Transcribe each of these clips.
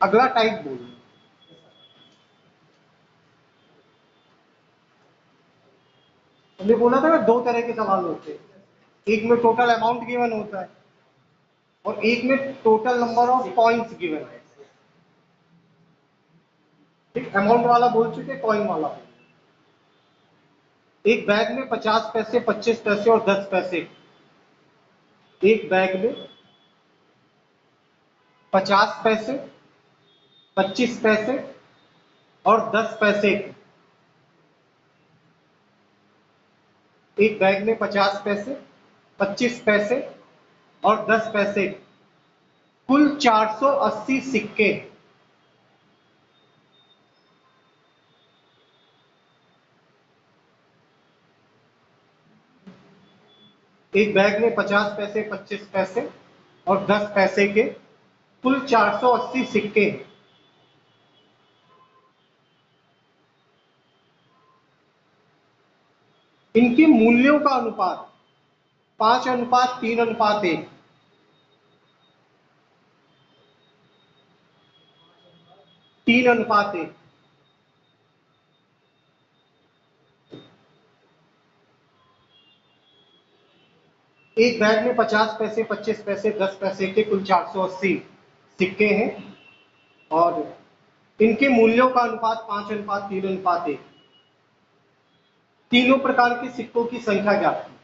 अगला टाइप बोलिए। हमने बोला था ना दो तरह के सवाल होते हैं, एक में टोटल अमाउंट गिवन होता है और एक में total number of coins given है। ठीक, अमाउंट वाला बोल चुके, कॉइन वाला। एक बैग में 50 पैसे, 25 पैसे और 10 पैसे। एक बैग में 50 पैसे, 25 पैसे और 10 पैसे। एक बैग में 50 पैसे, 25 पैसे और 10 पैसे, कुल 480 सिक्के। एक बैग में 50 पैसे, 25 पैसे और 10 पैसे के कुल 480 सिक्के। इनके मूल्यों का अनुपात 5:3:1। 3:1। एक बैग में 50 पैसे, 25 पैसे, 10 पैसे के कुल 480 सिक्के हैं और इनके मूल्यों का अनुपात 5:3:1। तीनों प्रकार के सिक्कों की संख्या ज्ञात कीजिए।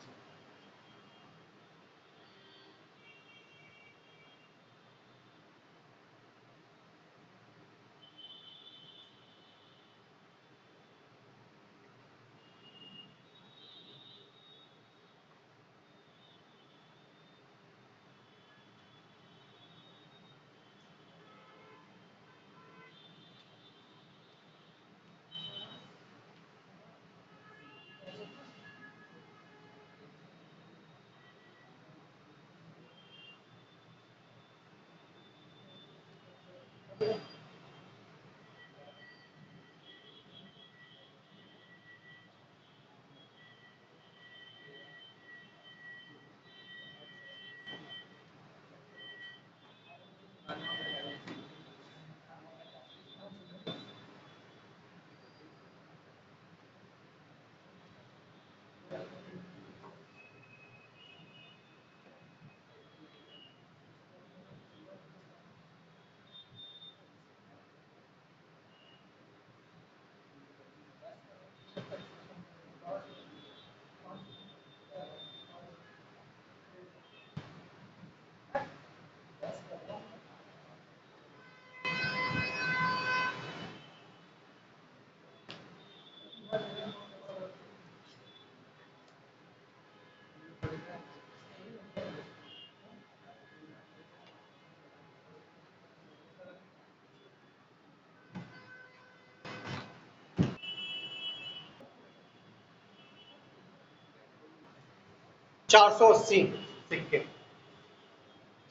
चार सौ 80 सिक्के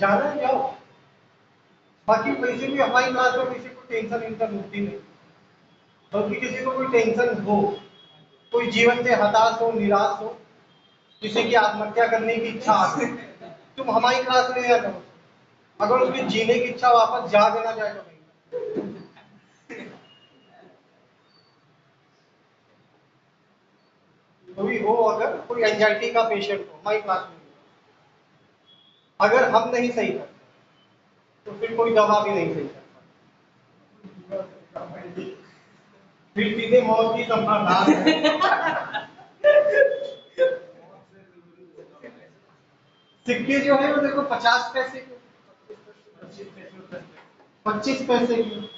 जाना है, जाओ। बाकी वैसे भी हमारी क्लास में किसी को टेंशन वेंशन होती नहीं। बल्कि किसी को कोई टेंशन हो, कोई जीवन से हताश हो, निराश हो, किसी की आत्महत्या करने की इच्छा आती, तुम हमारी क्लास में आ जाओ। अगर उसकी जीने की इच्छा वापस जाग ना जाए तो नहीं। कोई हो, अगर कोई एंजाइटी का पेशेंट हो, हमारी क्लास में, अगर हम नहीं सही करते तो फिर कोई दवा भी नहीं सही करता, फिर सीधे मौत की संभावना है। सिक्के जो है वो देखो 50 पैसे के, 25 पैसे की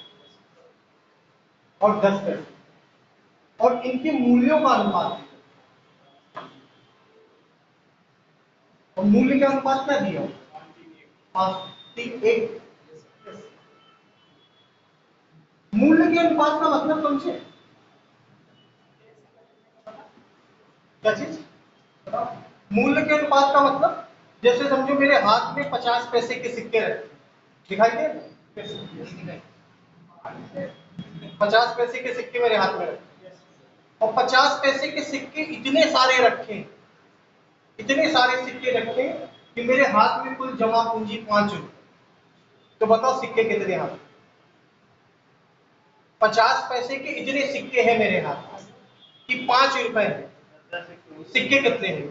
और 10 पैसे, और इनके मूल्यों का अनुपात, और मूल्य का अनुपात क्या दिया? 5:3:1। मूल्य के अनुपात का मतलब समझे क्या चीज? मूल्य के अनुपात का मतलब, जैसे समझो मेरे हाथ में 50 पैसे के सिक्के रखे, दिखाई दे? 50 पैसे के सिक्के मेरे हाथ में रखे और 50 पैसे के सिक्के इतने सारे रखे, इतने सारे सिक्के रखे कि मेरे हाथ में कुल जमा पूंजी 5 रुपए। तो बताओ सिक्के कितने हाथ? 50 पैसे के इतने सिक्के हैं मेरे हाथ कि 5 रुपए हैं। सिक्के कितने हैं?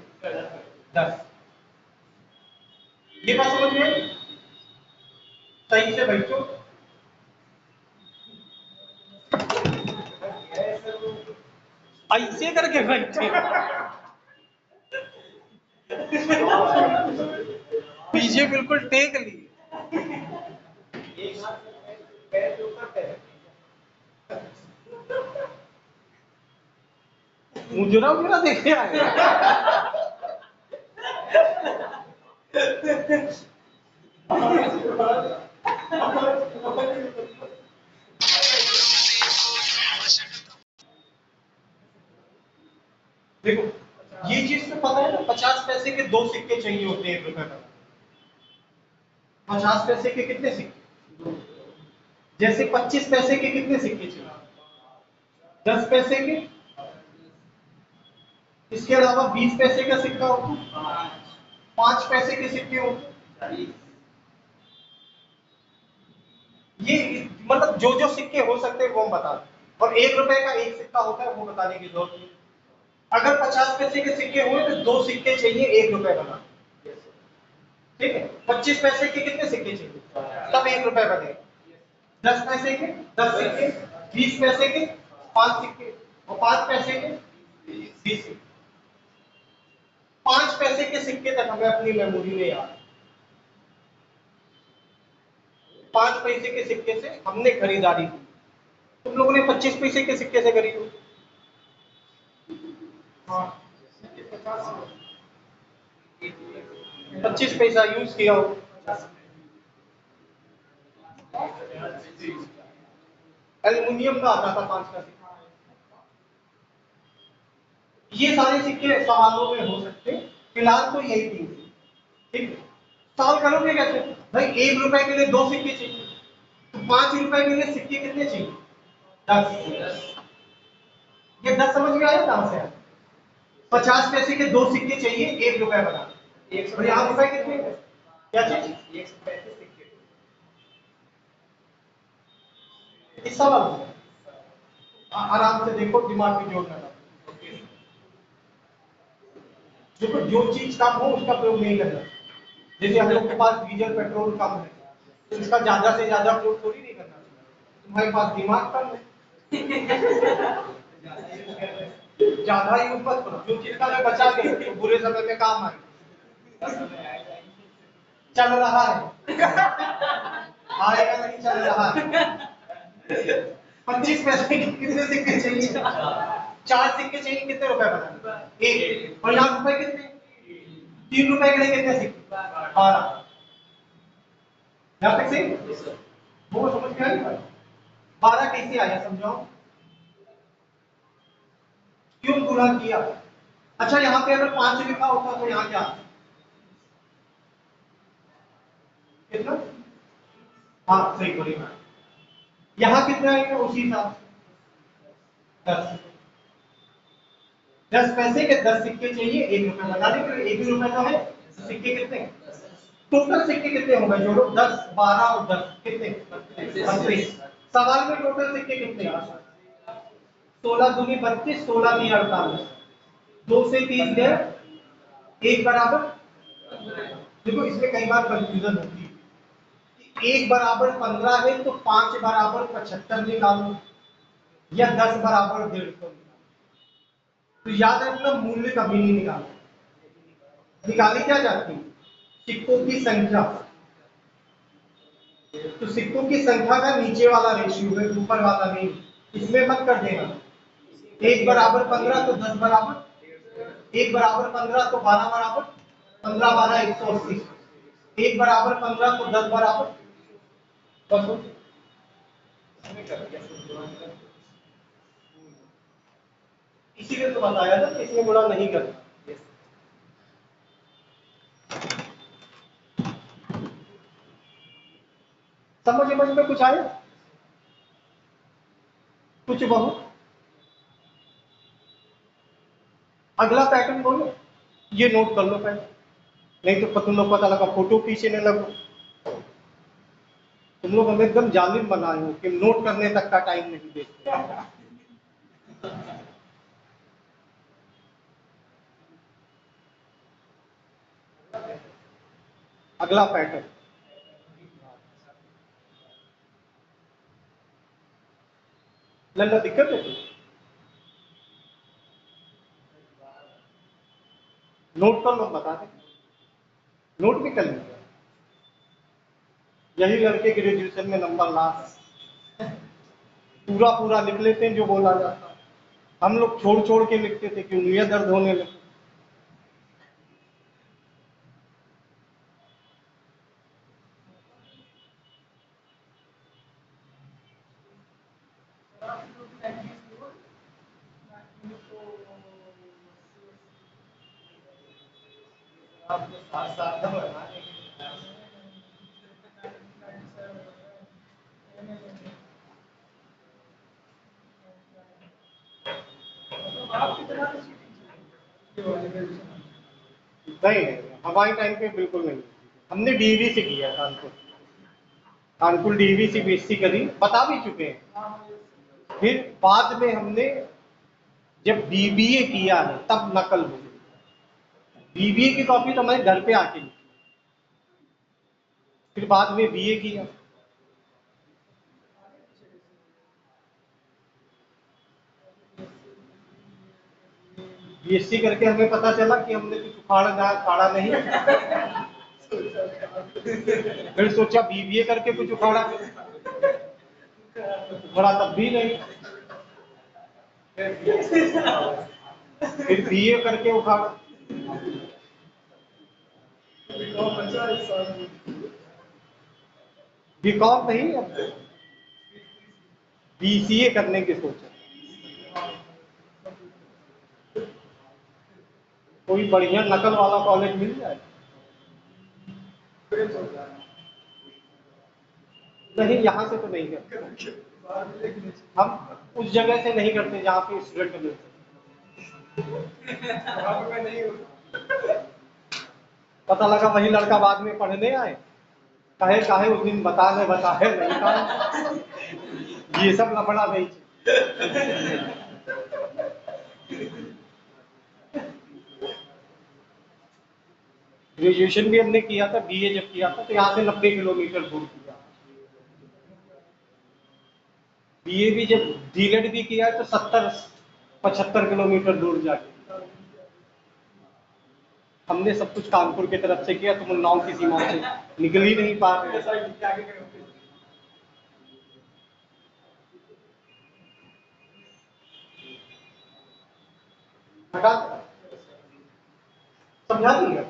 10। ये बात समझ में आई? सही से बैठो। ऐसे करके बैठे पीछे बिल्कुल टेक लिए। मुजरा मुजरा देखे आए। देखो ये चीज तो पता है ना, 50 पैसे के 2 सिक्के चाहिए होते हैं 1 रुपए का। 50 पैसे के कितने सिक्के? जैसे 25 पैसे के कितने सिक्के चाहिए? 10 पैसे के। इसके अलावा 20 पैसे का सिक्का होता, 5 पैसे के सिक्के होते। ये मतलब जो जो सिक्के हो सकते हैं वो हम बता दें, और 1 रुपए का एक सिक्का होता है वो बताने की जरूरत नहीं। अगर 50 पैसे के सिक्के हुए तो 2 सिक्के चाहिए 1 रुपए बना। ठीक है, 25 पैसे के कितने सिक्के चाहिए? तब 1 रुपए बने। 10 पैसे के 10 सिक्के, 20 पैसे के 5 सिक्के, और 5 पैसे के 20 सिक्के। 5 पैसे के सिक्के तक हमें अपनी मेमोरी में याद। 5 पैसे के सिक्के से हमने खरीदारी की। तुम लोगों ने 25 पैसे के सिक्के से खरीदी? हाँ, 25 पैसा यूज किया हो। एल्युमिनियम का आता था 5 का सिक्का। ये सारे सिक्के सवालों में हो सकते हैं, फिलहाल तो यही 3। ठीक है, सवाल करोगे कैसे? भाई 1 रुपए के लिए 2 सिक्के चाहिए, तो 5 रुपए के लिए सिक्के कितने चाहिए? 10। ये 10 समझ में आया कहां से? 50 पैसे के 2 सिक्के चाहिए 1 रुपए बना। और यहाँ रुपए कितने? क्या चीज? 135 सिक्के। इस सवाल में आराम से देखो, दिमाग में जोड़ना। देखो जो चीज कम हो उसका प्रयोग नहीं करना। जैसे हम लोग के पास डीजल पेट्रोल कम है तो इसका ज्यादा से ज्यादा प्रयोग थोड़ी नहीं करना। तुम्हारे पास दिमाग कम है, ज्यादा यूज मत करो। जो चीज का मैं बचा के तो बुरे समय में काम आए। चल रहा है, आएगा नहीं, चल रहा है। 25 पैसे के कितने सिक्के चाहिए? 4 सिक्के चाहिए, कितने रुपए बना? 1। और यहाँ रुपए कितने? 3 रुपए के लिए कितने सिक्के? 12। यहाँ तक सही? वो समझ में आई बात? 12 कैसे आया समझाओ? क्यों गुणा किया? अच्छा यहाँ पे अगर 5 लिखा होता तो यहाँ क्या? कितना? हाँ सही बोली। यहाँ कितना है उसी हिसाब से 10। 10 पैसे के 10 सिक्के चाहिए 1 रुपए बताने के लिए। 1 रुपए तो है, सिक्के कितने? टोटल सिक्के कितने होंगे जोड़ो? 10, 12 और 10 कितने? 32। सवाल में टोटल सिक्के कितने? 16 दूनी 32, 16 नी 48। 2 से 3 गए, 1 बराबर। देखो इसमें कई बार कंफ्यूजन होती है, 1 बराबर 15 है तो 5 बराबर 75 निकालो, या 10 बराबर 150 निकालो। तो याद रखना मूल्य कभी नहीं निकालना। निकाली क्या जाती है? सिक्कों की संख्या। तो सिक्कों की संख्या का नीचे वाला रेशियो है, ऊपर वाला नहीं। इसमें मत कर देना 1 बराबर 15 तो 10 बराबर, 1 बराबर 15 तो 12 बराबर, 15 12 180। 1 बराबर 15 तो 10 बराबर 10। इसीलिए तो बताया था कि इसमें गुणा नहीं करना। समझ में कुछ आया? कुछ बहुत। अगला पैटर्न बोलो, ये नोट कर लो पहले, नहीं तो तुम लोग पता लगा फोटो खींचने लगो तुम लोग हमें एकदम जालिम बनाए हो कि नोट करने तक का टाइम नहीं देते। अगला पैटर्न, लल्ला दिक्कत है, नोट कर लो, बता दें, नोट भी कर लीजिए। यही लड़के ग्रेजुएशन में नंबर ला पूरा पूरा लिख लेते हैं जो बोला जाता है। हम लोग छोड़ छोड़ के लिखते थे कि उंगलियां दर्द होने लगी। नहीं, हमारे टाइम पे बिल्कुल नहीं। हमने डीवी से किया, कानपुर डीवी से बीएससी करी, बता भी चुके हैं। फिर बाद में हमने जब बीबीए किया है तब नकल हुई। बीबीए की कॉपी तो हमारे घर पे आके लिखी, फिर बाद में बीए किया। बीएससी करके हमें पता चला कि हमने कुछ उखाड़ा नहीं। फिर सोचा बीबीए करके कुछ उखाड़ा तब भी नहीं। फिर बीए करके उखाड़ा। बीकॉम नहीं, अब बीसीए करने की सोचा। कोई बढ़िया नकल वाला कॉलेज मिल जाए। नहीं, यहाँ से तो नहीं करते, हम उस जगह से नहीं करते जहाँ पे स्टूडेंट मिलते। पता लगा वही लड़का बाद में पढ़ने आए, कहे काहे उस दिन बताए नहीं था। ये सब लफड़ा नहीं। ग्रेजुएशन भी हमने किया था, बीए जब किया था तो यहाँ से 90 किलोमीटर दूर किया। बीए भी जब डीलेट भी किया तो 70-75 किलोमीटर दूर जाके। हमने सब कुछ कानपुर की तरफ से किया, तुम उन्नाव की सीमा से निकल ही नहीं पा रहे। समझा दिया,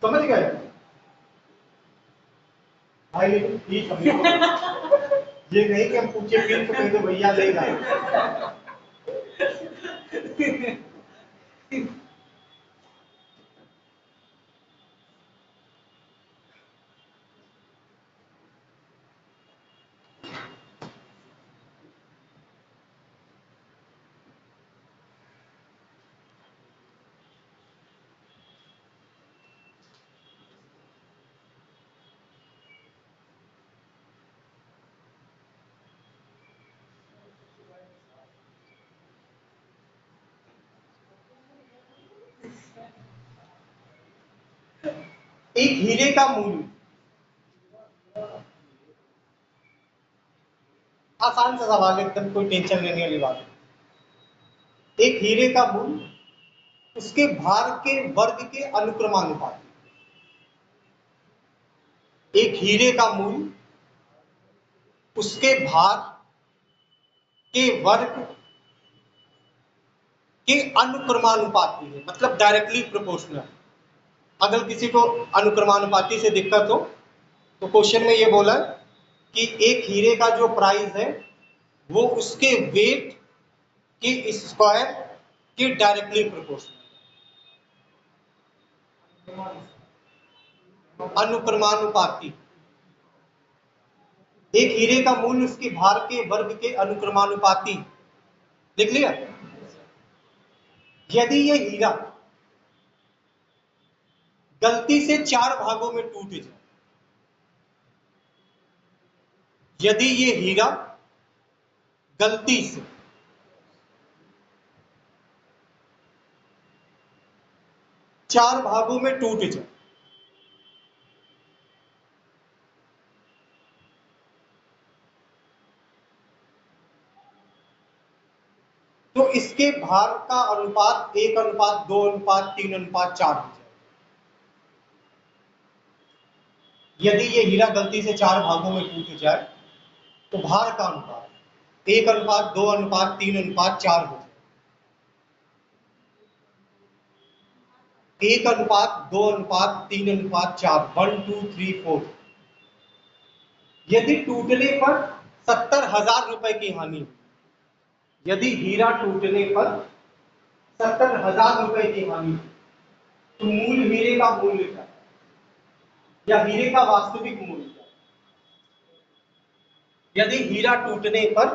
समझ गए भाई। ठीक है, ये नहीं कि हम पूछे फिर तो कह दो भैया ले जाए। एक हीरे का मूल्य, आसान सा सवाल, एकदम कोई टेंशन लेने वाली बात है। एक हीरे का मूल्य उसके भार के वर्ग के अनुक्रमानुपाती। एक हीरे का मूल्य उसके भार के वर्ग के अनुक्रमानुपाती है, मतलब डायरेक्टली प्रोपोर्शनल। अगर किसी को अनुक्रमानुपाती से दिक्कत हो तो क्वेश्चन में ये बोला कि एक हीरे का जो प्राइस है वो उसके वेट के स्क्वायर के डायरेक्टली प्रोपोर्शनल। अनुक्रमानुपाती, एक हीरे का मूल्य उसके भार के वर्ग के अनुक्रमानुपाती। देख लिया। यदि ये हीरा गलती से 4 भागों में टूट जाए, यदि ये हीरा गलती से चार भागों में टूट जाए, तो इसके भार का अनुपात 1:2:3:4 हो जाए। यदि ये हीरा गलती से चार भागों में टूट जाए तो भार का अनुपात 1:2:3:4 हो जाए। 1:2:3:4 1 2 3 4। यदि टूटने पर 70,000 रुपए की हानि, यदि हीरा टूटने पर 70,000 रुपए की हानि, तो मूल हीरे का मूल्य क्या है, या हीरे का वास्तविक मूल्य क्या है? यदि हीरा टूटने पर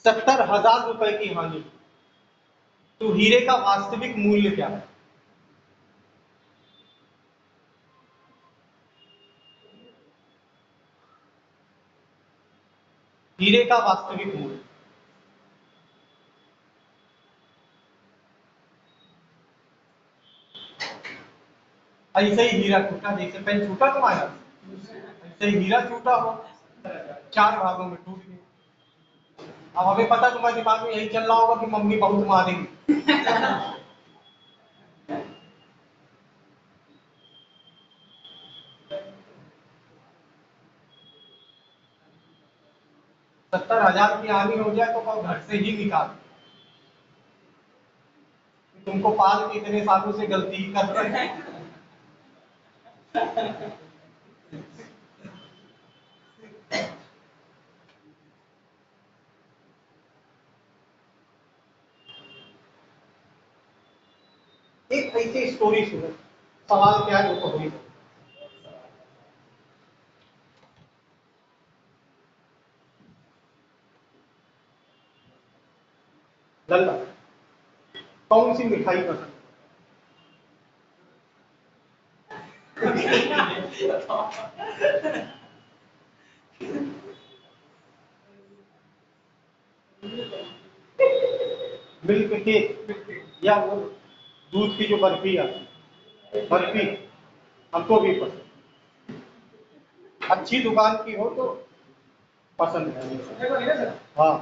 70,000 रुपए की हानि, तो हीरे का वास्तविक मूल्य क्या है? हीरे का वास्तविक मूल्य। ऐसे ही हीरा टूटा, जैसे पेन छूटा तुम्हारा, ऐसे ही हीरा टूटा हो, चार भागों में टूट गया। अब हमें पता तुम्हारे दिमाग में यही चल रहा होगा कि मम्मी बहुत मारेंगी। 70,000 की हानि हो जाए तो घर से ही निकाल, तुमको पाल के इतने सालों से गलती कर रहे हैं। एक ऐसी स्टोरी सुनो, सवाल क्या है वो तो हुई। लल्ला, कौन सी मिठाई पसंद? मिल्क केक या वो दूध की जो बर्फी आती है, बर्फी हमको भी पसंद, अच्छी दुकान की हो तो पसंद है। हाँ,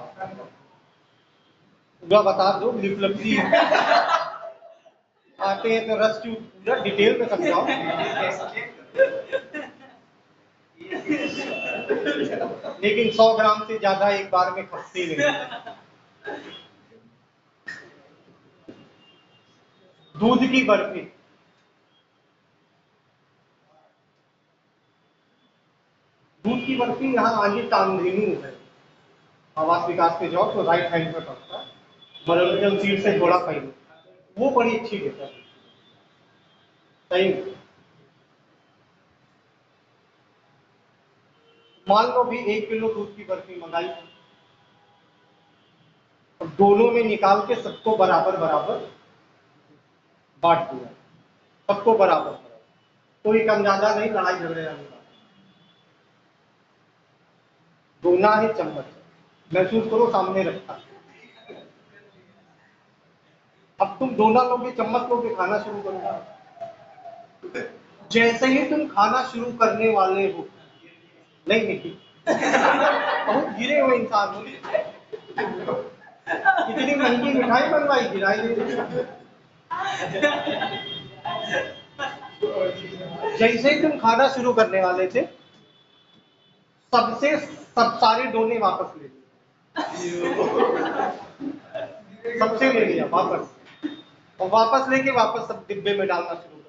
पूरा बता दो, लिपलपसी आते हैं तो रस की पूरा डिटेल में समझाओ। लेकिन 100 ग्राम से ज्यादा एक बार में खपती नहीं। दूध की बर्फी, दूध की बर्फी यहाँ आगे कामधेनु है, आवास विकास पे जाओ तो राइट हैंड पे पड़ता है, मनोरंजन सीट से थोड़ा पहले, वो बड़ी अच्छी देता है। सही, मान लो भी 1 किलो दूध की बर्फी मंगाई, और दोनों में निकाल के सबको बराबर बराबर बांट दिया, सबको बराबर बराबर, कोई कम ज्यादा नहीं, लड़ाई झगड़े नहीं, दोना है चम्मच, महसूस करो सामने रखा। अब तुम दोना लोगे, चम्मच लोगे, खाना शुरू करोगे। जैसे ही तुम खाना शुरू करने वाले हो, नहीं निकी, बहुत गिरे हुए इंसान हो, इतनी महंगी मिठाई बनवाई, गिराई नहीं। जैसे ही तुम खाना शुरू करने वाले थे, सब सारे डोने वापस ले लिए, सबसे ले लिया वापस, और वापस लेके वापस सब डिब्बे में डालना शुरू कर।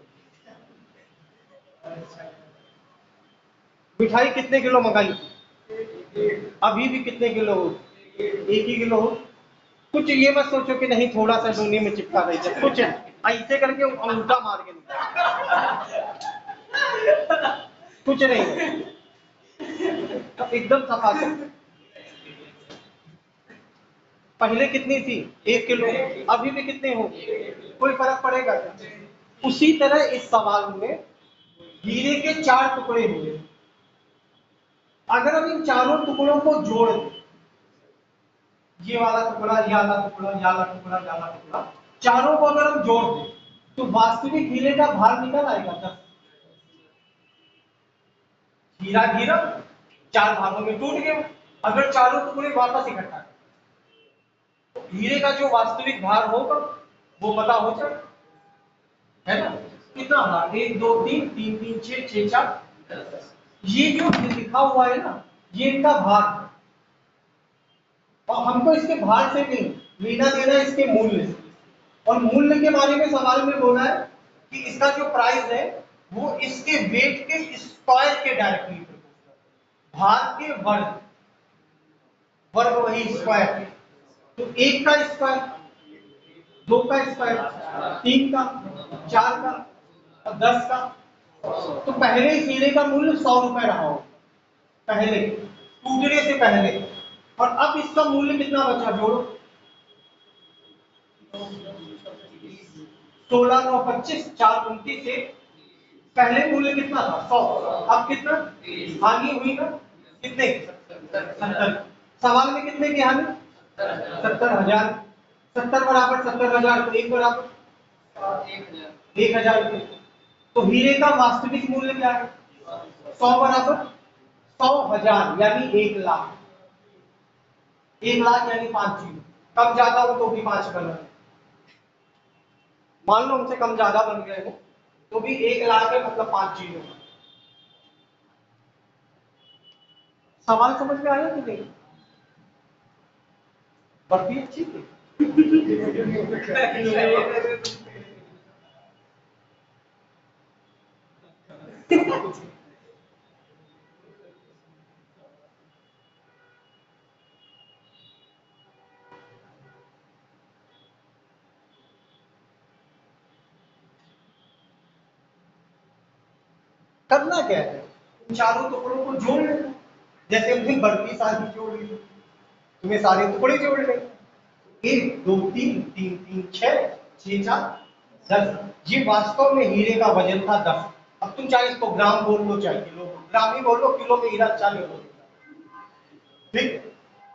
मिठाई कितने किलो मंगाई? अभी भी कितने किलो हो? 1 ही किलो हो। कुछ ये मत सोचो कि नहीं थोड़ा सा डोने में चिपका रही है, कुछ ऐसे करके अंगूठा मार के निकाल, कुछ नहीं, एकदम सफा से। पहले कितनी थी? 1 किलो, अभी भी कितने हो? कोई फर्क पड़ेगा क्या? उसी तरह इस सवाल में हीरे के 4 टुकड़े हुए, अगर हम इन चारों टुकड़ों को जोड़ दें, ये वाला टुकड़ा, ये वाला टुकड़ा, ये वाला टुकड़ा, ये वाला टुकड़ा, चारों को अगर हम जोड़ दें तो वास्तविक हीरे का भार निकल आएगा 10। हीरा हीरा चार भागों में टूट गया। अगर चारों टुकड़े वापस इकट्ठा करें तो हीरे का जो वास्तविक भार होगा वो पता हो जाए, है ना। कितना भार? 1 2 3 3 3 6 6 4। ये जो लिखा हुआ है ना, ये इनका भार है। और हमको इसके भार से नहीं लेना देना इसके मूल्य से। और मूल्य के बारे में सवाल में बोला है कि इसका जो प्राइस है वो इसके वेट के स्क्वायर के डायरेक्टली प्रोपोर्शनल। भार के वर्ग, वर्ग वही स्क्वायर। तो 1 का स्क्वायर, 2 का स्क्वायर, 3 का, 4 का और 10 का। तो पहले इस हीरे का मूल्य 100 रुपए रहा हो, पहले टूटने से पहले। और अब इसका मूल्य कितना बचा? जोड़ो, 16 9 25 4 29 से पहले मूल्य कितना था? 100। अब कितना हानि हुई ना? कितने? 70। सवाल में कितने की हानि? 70,000। 70 बराबर 70,000 तो 1 बराबर 1,000 रुपये। तो हीरे का वास्तविक मूल्य क्या है? 100 बराबर 100,000 यानी 1 लाख। 1 लाख यानी 5 जीरो। कम ज्यादा हो तो भी 5 गलत। मान लो हमसे कम ज्यादा बन गए हो तो भी 1 लाख है, मतलब 5 जीरो। सवाल समझ में आया कि नहीं? बर्फी अच्छी थी। करना क्या है? इन चारों टुकड़ों को जोड़ लेना। जैसे हमने बर्फी सारी जोड़ ली, तुम्हें सारे टुकड़े जोड़ ले। 1 2 3 3 3 6 6 4 10। ये वास्तव में हीरे का वजन था 10। अब तुम चाहे इसको ग्राम बोल लो चाहे किलो, ग्राम ही बोल लो, किलो में हीरा 40 हो। ठीक।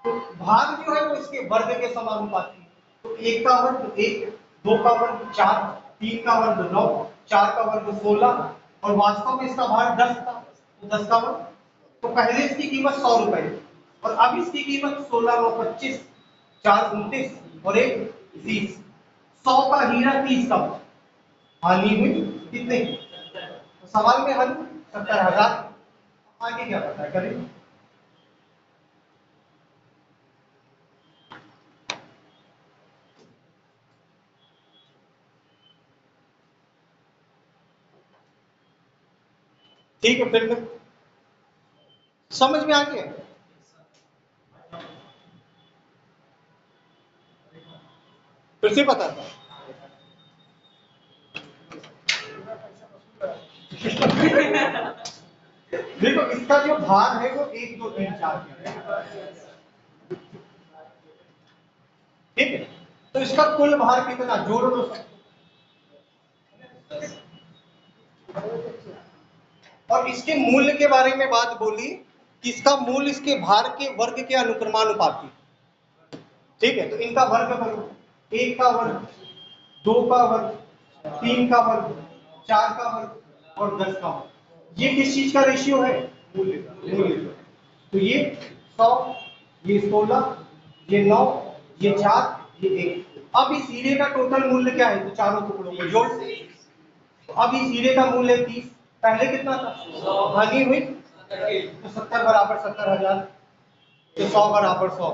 तो भाग जो है वो इसके वर्ग के समानुपाती है। तो 1 का वर्ग 1, 2 का वर्ग 4, 3 का वर्ग 9, 4 का वर्ग 16 और वास्तव में इसका भार 10 था। तो 10 का वर्ग। तो पहले इसकी कीमत 100 रुपए और अब इसकी कीमत 16 9 25 4 29 और 1 30। 100 का हीरा 30 का हानि हुई कितने? तो सवाल में हानि 70,000। आगे क्या पता है करें? ठीक है, फिर समझ में आ गया? फिर से पता था। देखो इसका जो भार है वो 1 2 3 4 ठीक है। तो इसका कुल भार कितना? जोड़ लो सब। और इसके मूल्य के बारे में बात बोली कि इसका मूल्य इसके भार के वर्ग के अनुक्रमानुपाती। ठीक है, तो इनका वर्ग करो। 1 का वर्ग, 2 का वर्ग, 3 का वर्ग, 4 का वर्ग और 10 का वर्ग। ये किस चीज का रेशियो है? मूल्य। तो ये 100, ये 16, ये 9, ये 4, ये 1। अब इस हीरे का टोटल मूल्य क्या है? तो चारों टुकड़ों को जोड़। तो अब इस हीरे का मूल्य 30। पहले कितना था? हानि हुई तो 70 बराबर 70,000। तो 100 बराबर 100।